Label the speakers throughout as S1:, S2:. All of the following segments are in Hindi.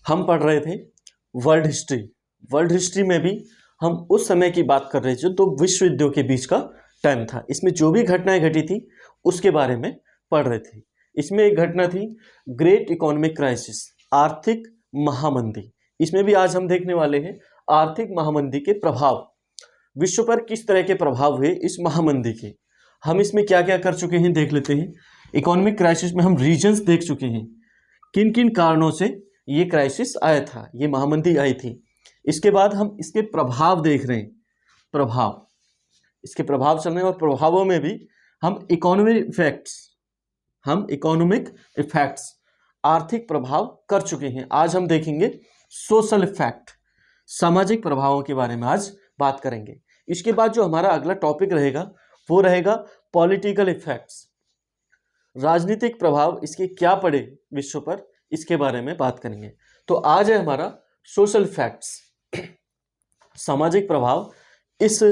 S1: हम पढ़ रहे थे वर्ल्ड हिस्ट्री। वर्ल्ड हिस्ट्री में भी हम उस समय की बात कर रहे थे तो विश्व युद्धों के बीच का टाइम था। इसमें जो भी घटनाएं घटी थी उसके बारे में पढ़ रहे थे। इसमें एक घटना थी ग्रेट इकोनॉमिक क्राइसिस, आर्थिक महामंदी। इसमें भी आज हम देखने वाले हैं आर्थिक महामंदी के प्रभाव, विश्व पर किस तरह के प्रभाव हुए इस महामंदी के। हम इसमें क्या क्या कर चुके हैं देख लेते हैं। इकोनॉमिक क्राइसिस में हम रीजन्स देख चुके हैं, किन किन कारणों से ये क्राइसिस आया था, ये महामंदी आई थी। इसके बाद हम इसके प्रभाव देख रहे हैं, प्रभाव, इसके प्रभाव चल रहे हैं और प्रभावों में भी हम इकोनॉमिक इफेक्ट्स आर्थिक प्रभाव कर चुके हैं। आज हम देखेंगे सोशल इफेक्ट, सामाजिक प्रभावों के बारे में आज बात करेंगे। इसके बाद जो हमारा अगला टॉपिक रहेगा वो रहेगा पॉलिटिकल इफेक्ट्स, राजनीतिक प्रभाव इसके क्या पड़े विश्व पर, इसके बारे में बात करेंगे। तो आज है हमारा सोशल इफेक्ट्स, सामाजिक प्रभाव। इस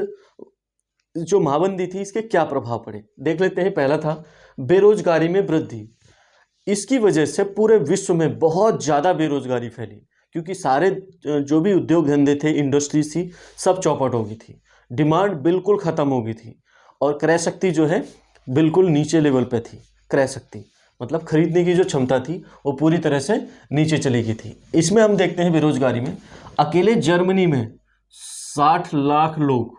S1: जो महामंदी थी इसके क्या प्रभाव पड़े देख लेते हैं। पहला था बेरोजगारी में वृद्धि। इसकी वजह से पूरे विश्व में बहुत ज़्यादा बेरोजगारी फैली, क्योंकि सारे जो भी उद्योग धंधे थे, इंडस्ट्रीज थी, सब चौपट हो गई थी, डिमांड बिल्कुल ख़त्म हो गई थी और क्रय शक्ति जो है बिल्कुल नीचे लेवल पे थी। क्रय शक्ति मतलब खरीदने की जो क्षमता थी वो पूरी तरह से नीचे चली गई थी। इसमें हम देखते हैं बेरोजगारी में, अकेले जर्मनी में 60 लाख लोग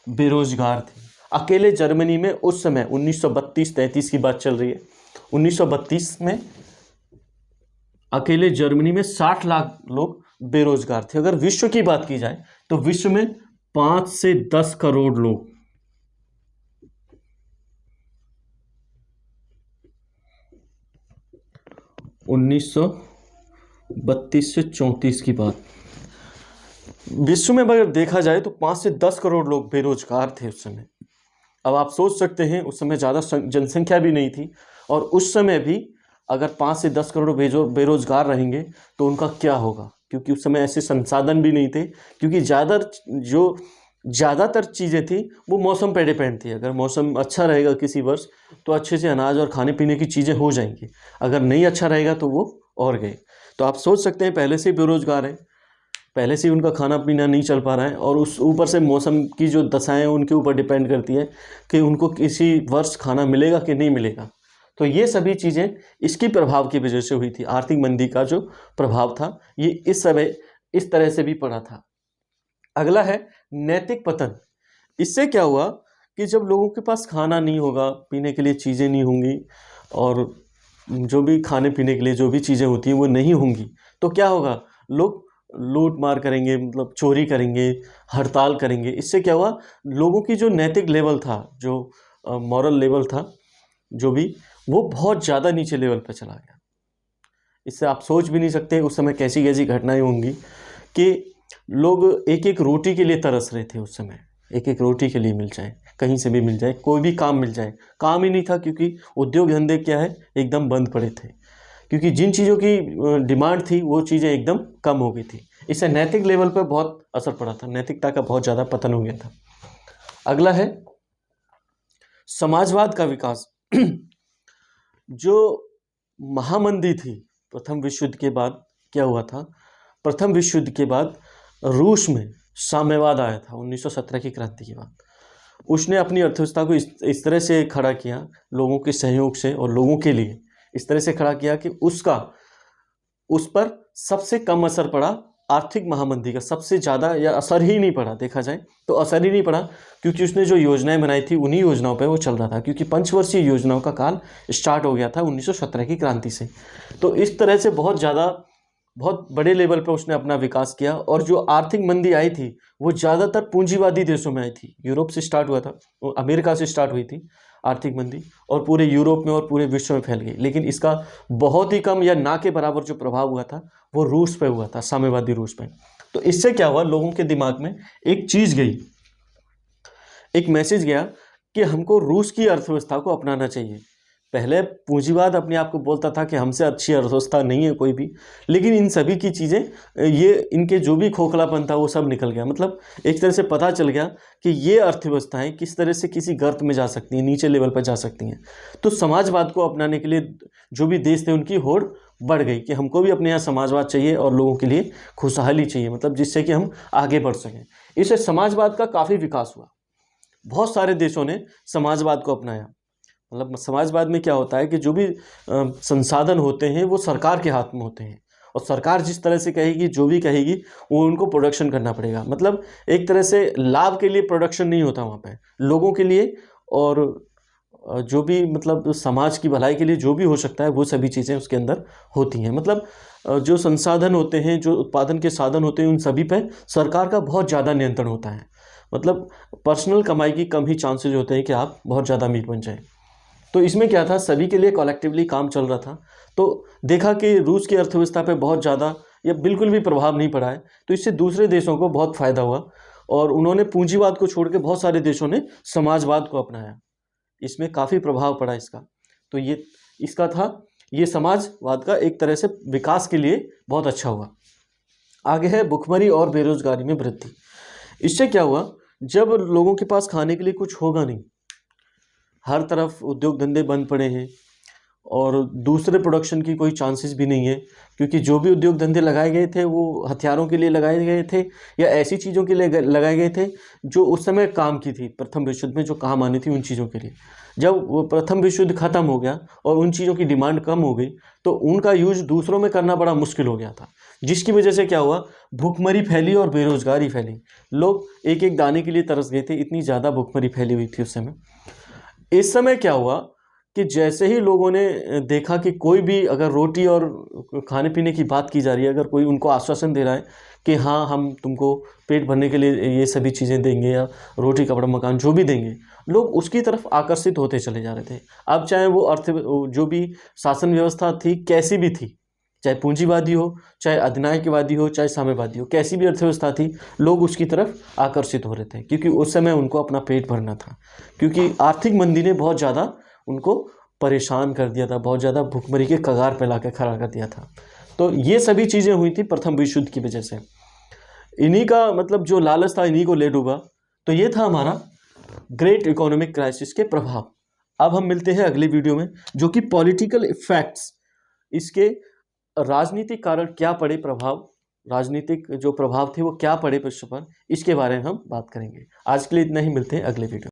S1: बेरोजगार थे। अकेले जर्मनी में उस समय 1932-33 की बात चल रही है। 1932 में अकेले जर्मनी में 60 लाख लोग बेरोजगार थे। अगर विश्व की बात की जाए तो विश्व में 5 से 10 करोड़ लोग, 1932 से 34 की बात, विश्व में अगर देखा जाए तो 5 से 10 करोड़ लोग बेरोजगार थे उस समय। अब आप सोच सकते हैं उस समय ज़्यादा जनसंख्या भी नहीं थी और उस समय भी अगर 5 से 10 करोड़ बेरोजगार रहेंगे तो उनका क्या होगा, क्योंकि उस समय ऐसे संसाधन भी नहीं थे, क्योंकि ज़्यादातर चीज़ें थी वो मौसम पर डिपेंड थी। अगर मौसम अच्छा रहेगा किसी वर्ष तो अच्छे से अनाज और खाने पीने की चीज़ें हो जाएंगी, अगर नहीं अच्छा रहेगा तो वो और गए। तो आप सोच सकते हैं पहले से बेरोजगार है, पहले से उनका खाना पीना नहीं चल पा रहा है और उस ऊपर से मौसम की जो दशाएं उनके ऊपर डिपेंड करती है कि उनको किसी वर्ष खाना मिलेगा कि नहीं मिलेगा। तो ये सभी चीज़ें इसकी प्रभाव की वजह से हुई थी। आर्थिक मंदी का जो प्रभाव था ये इस समय इस तरह से भी पड़ा था। अगला है नैतिक पतन। इससे क्या हुआ कि जब लोगों के पास खाना नहीं होगा, पीने के लिए चीज़ें नहीं होंगी और जो भी खाने पीने के लिए जो भी चीज़ें होती हैं वो नहीं होंगी, तो क्या होगा, लोग लूट मार करेंगे, मतलब चोरी करेंगे, हड़ताल करेंगे। इससे क्या हुआ, लोगों की जो नैतिक लेवल था, जो मॉरल लेवल था, जो भी, वो बहुत ज़्यादा नीचे लेवल पर चला गया। इससे आप सोच भी नहीं सकते उस समय कैसी कैसी घटनाएं होंगी कि लोग एक एक रोटी के लिए तरस रहे थे उस समय। एक एक रोटी के लिए मिल जाए, कहीं से भी मिल जाए, कोई भी काम मिल जाए, काम ही नहीं था, क्योंकि उद्योग धंधे क्या है एकदम बंद पड़े थे, क्योंकि जिन चीज़ों की डिमांड थी वो चीज़ें एकदम कम हो गई थी। इससे नैतिक लेवल पर बहुत असर पड़ा था, नैतिकता का बहुत ज़्यादा पतन हो गया था। अगला है समाजवाद का विकास। जो महामंदी थी प्रथम विश्व युद्ध के बाद, क्या हुआ था, प्रथम विश्व युद्ध के बाद रूस में साम्यवाद आया था 1917 की क्रांति के बाद। उसने अपनी अर्थव्यवस्था को इस तरह से खड़ा किया, लोगों के सहयोग से और लोगों के लिए इस तरह से खड़ा किया कि उस पर सबसे कम असर पड़ा आर्थिक महामंदी का, सबसे ज़्यादा या असर ही नहीं पड़ा, देखा जाए तो असर ही नहीं पड़ा, क्योंकि उसने जो योजनाएं बनाई थी उन्हीं योजनाओं पर वो चल रहा था, क्योंकि पंचवर्षीय योजनाओं का काल स्टार्ट हो गया था 1917 की क्रांति से। तो इस तरह से बहुत बड़े लेवल पर उसने अपना विकास किया। और जो आर्थिक मंदी आई थी वो ज़्यादातर पूंजीवादी देशों में आई थी। यूरोप से स्टार्ट हुआ था, अमेरिका से स्टार्ट हुई थी आर्थिक मंदी और पूरे यूरोप में और पूरे विश्व में फैल गई। लेकिन इसका बहुत ही कम या ना के बराबर जो प्रभाव हुआ था वो रूस पे हुआ था, साम्यवादी रूस पे। तो इससे क्या हुआ, लोगों के दिमाग में एक चीज़ गई, एक मैसेज गया कि हमको रूस की अर्थव्यवस्था को अपनाना चाहिए। पहले पूंजीवाद अपने आप को बोलता था कि हमसे अच्छी अर्थव्यवस्था नहीं है कोई भी, लेकिन इन सभी की चीज़ें, ये इनके जो भी खोखलापन था वो सब निकल गया। मतलब एक तरह से पता चल गया कि ये अर्थव्यवस्थाएं किस तरह से किसी गर्त में जा सकती हैं, नीचे लेवल पर जा सकती हैं। तो समाजवाद को अपनाने के लिए जो भी देश थे उनकी होड़ बढ़ गई कि हमको भी अपने यहाँ समाजवाद चाहिए और लोगों के लिए खुशहाली चाहिए, मतलब जिससे कि हम आगे बढ़ सकें। इससे समाजवाद का काफ़ी विकास हुआ। बहुत सारे देशों ने समाजवाद को अपनाया। मतलब समाजवाद में क्या होता है कि जो भी संसाधन होते हैं वो सरकार के हाथ में होते हैं, और सरकार जिस तरह से कहेगी, जो भी कहेगी वो उनको प्रोडक्शन करना पड़ेगा। मतलब एक तरह से लाभ के लिए प्रोडक्शन नहीं होता वहाँ पे, लोगों के लिए, और जो भी मतलब समाज की भलाई के लिए जो भी हो सकता है वो सभी चीज़ें उसके अंदर होती हैं। मतलब जो संसाधन होते हैं, जो उत्पादन के साधन होते हैं, उन सभी पे सरकार का बहुत ज़्यादा नियंत्रण होता है। मतलब पर्सनल कमाई की कम ही चांसेस होते हैं कि आप बहुत ज़्यादा अमीर बन जाएं। तो इसमें क्या था, सभी के लिए कलेक्टिवली काम चल रहा था। तो देखा कि रूस की अर्थव्यवस्था पे बहुत ज़्यादा या बिल्कुल भी प्रभाव नहीं पड़ा है, तो इससे दूसरे देशों को बहुत फ़ायदा हुआ, और उन्होंने पूंजीवाद को छोड़ के बहुत सारे देशों ने समाजवाद को अपनाया। इसमें काफ़ी प्रभाव पड़ा इसका। तो ये इसका था, ये समाजवाद का एक तरह से विकास के लिए बहुत अच्छा हुआ। आगे है भुखमरी और बेरोजगारी में वृद्धि। इससे क्या हुआ, जब लोगों के पास खाने के लिए कुछ होगा नहीं, हर तरफ उद्योग धंधे बंद पड़े हैं और दूसरे प्रोडक्शन की कोई चांसेस भी नहीं है, क्योंकि जो भी उद्योग धंधे लगाए गए थे वो हथियारों के लिए लगाए गए थे या ऐसी चीज़ों के लिए लगाए गए थे जो उस समय काम की थी, प्रथम विश्व युद्ध में जो काम आनी थी उन चीज़ों के लिए। जब वो प्रथम विश्व युद्ध खत्म हो गया और उन चीज़ों की डिमांड कम हो गई, तो उनका यूज दूसरों में करना बड़ा मुश्किल हो गया था, जिसकी वजह से क्या हुआ, भूखमरी फैली और बेरोजगारी फैली। लोग एक एक दाने के लिए तरस गए थे, इतनी ज़्यादा भूखमरी फैली हुई थी उस समय। इस समय क्या हुआ कि जैसे ही लोगों ने देखा कि कोई भी अगर रोटी और खाने पीने की बात की जा रही है, अगर कोई उनको आश्वासन दे रहा है कि हाँ हम तुमको पेट भरने के लिए ये सभी चीज़ें देंगे या रोटी कपड़ा मकान जो भी देंगे, लोग उसकी तरफ आकर्षित होते चले जा रहे थे। अब चाहे वो जो भी शासन व्यवस्था थी कैसी भी थी, चाहे पूंजीवादी हो, चाहे अधिनायकवादी हो, चाहे साम्यवादी हो, कैसी भी अर्थव्यवस्था थी, लोग उसकी तरफ आकर्षित हो रहे थे, क्योंकि उस समय उनको अपना पेट भरना था, क्योंकि आर्थिक मंदी ने बहुत ज़्यादा उनको परेशान कर दिया था, बहुत ज़्यादा भुखमरी के कगार पे लाकर खड़ा कर दिया था। तो ये सभी चीज़ें हुई थी प्रथम विश्व युद्ध की वजह से। इन्हीं का मतलब जो लालच था इन्हीं को ले डूबा। तो ये था हमारा ग्रेट इकोनॉमिक क्राइसिस के प्रभाव। अब हम मिलते हैं अगली वीडियो में, जो कि पॉलिटिकल इफेक्ट्स, इसके राजनीतिक कारण क्या पड़े प्रभाव, राजनीतिक जो प्रभाव थे वो क्या पड़े विश्व पर, इसके बारे में हम बात करेंगे। आज के लिए इतना ही, मिलते हैं अगले वीडियो।